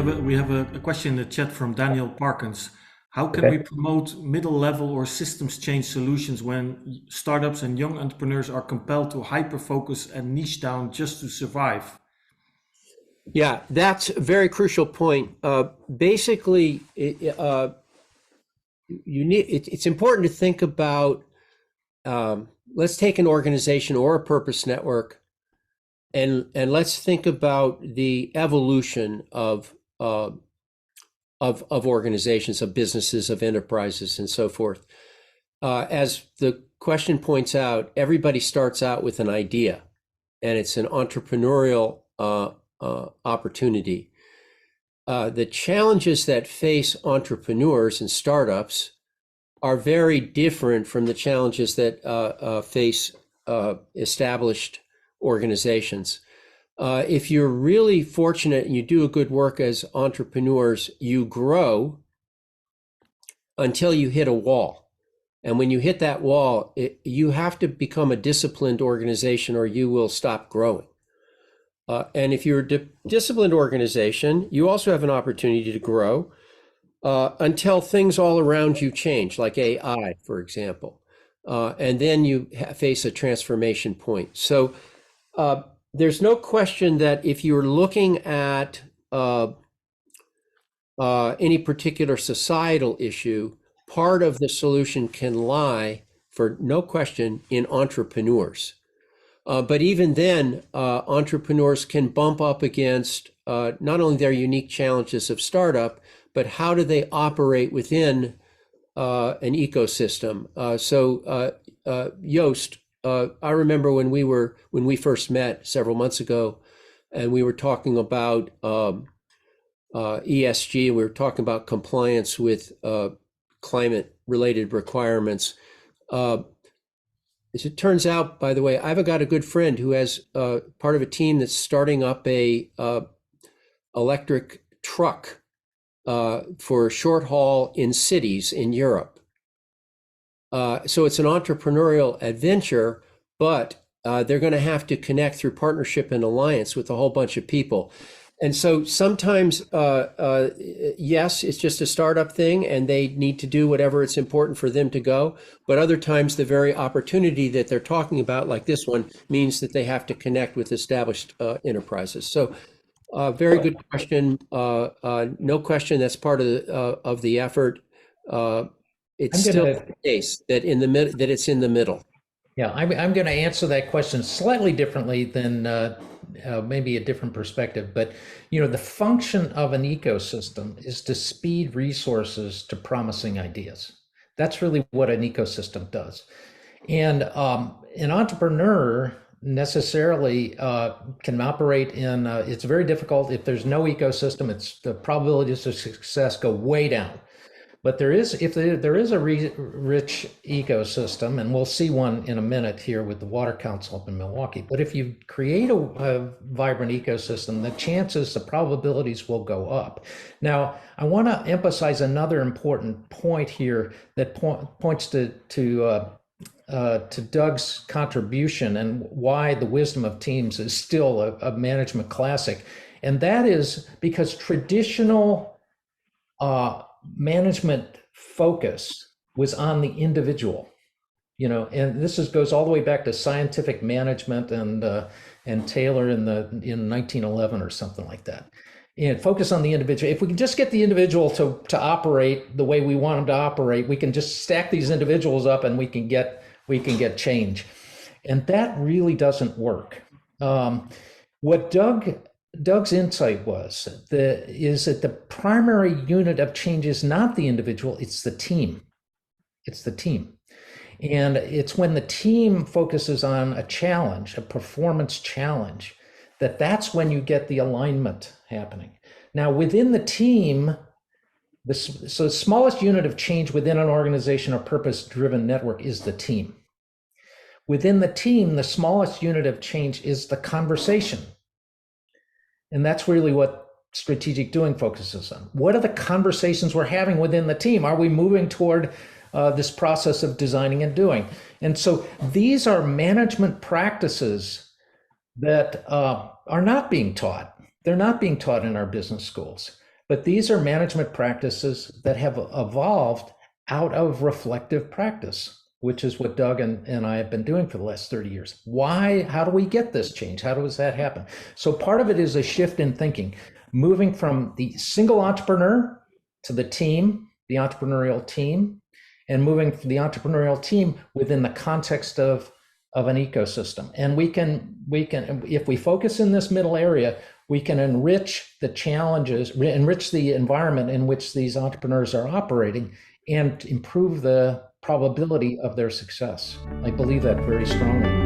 we have a question in the chat from Daniel Parkins. How can we promote middle level or systems change solutions when startups and young entrepreneurs are compelled to hyper focus and niche down just to survive? Yeah, that's a very crucial point. Basically, it's important to think about, let's take an organization or a purpose network, and let's think about the evolution of organizations, of businesses, of enterprises, and so forth. As the question points out, everybody starts out with an idea, and it's an entrepreneurial opportunity. The challenges that face entrepreneurs and startups are very different from the challenges that face established organizations. If you're really fortunate and you do a good work as entrepreneurs, you grow until you hit a wall. And when you hit that wall, you have to become a disciplined organization or you will stop growing. And if you're a disciplined organization, you also have an opportunity to grow until things all around you change, like AI, for example. And then you face a transformation point. So there's no question that if you're looking at any particular societal issue, part of the solution can lie, for no question, in entrepreneurs. But even then, entrepreneurs can bump up against not only their unique challenges of startup, but how do they operate within an ecosystem? So Joost, I remember when we first met several months ago, and we were talking about ESG, and we were talking about compliance with climate-related requirements. As it turns out, by the way, I've got a good friend who has part of a team that's starting up a electric truck for short haul in cities in Europe. So it's an entrepreneurial adventure, but they're going to have to connect through partnership and alliance with a whole bunch of people. And so sometimes, yes, it's just a startup thing and they need to do whatever it's important for them to go. But other times, the very opportunity that they're talking about, like this one, means that they have to connect with established enterprises. So very good question. No question that's part of the effort. It's still the case that it's in the middle. Yeah, I'm going to answer that question slightly differently than maybe a different perspective. But the function of an ecosystem is to speed resources to promising ideas. That's really what an ecosystem does. And an entrepreneur necessarily can operate in. It's very difficult if there's no ecosystem. The probabilities of success go way down. But if there is a rich ecosystem, and we'll see one in a minute here with the Water Council up in Milwaukee, but if you create a vibrant ecosystem, the probabilities will go up. Now, I want to emphasize another important point here that points to Doug's contribution and why the wisdom of teams is still a management classic. And that is because traditional management focus was on the individual, and this goes all the way back to scientific management and Taylor in 1911 or something like that. And focus on the individual. If we can just get the individual to operate the way we want them to operate, we can just stack these individuals up and we can get change. And that really doesn't work. What Doug's insight is that the primary unit of change is not the individual, it's the team. It's the team. And it's when the team focuses on a challenge, a performance challenge, that's when you get the alignment happening. Now, within the team, the smallest unit of change within an organization or purpose-driven network is the team. Within the team, the smallest unit of change is the conversation. And that's really what strategic doing focuses on. What are the conversations we're having within the team? Are we moving toward this process of designing and doing? And so these are management practices that are not being taught. They're not being taught in our business schools. But these are management practices that have evolved out of reflective practice, which is what Doug and I have been doing for the last 30 years. Why? How do we get this change? How does that happen? So part of it is a shift in thinking, moving from the single entrepreneur to the team, the entrepreneurial team, and moving from the entrepreneurial team within the context of an ecosystem. And we can, if we focus in this middle area, we can enrich the challenges, enrich the environment in which these entrepreneurs are operating, and improve the probability of their success. I believe that very strongly.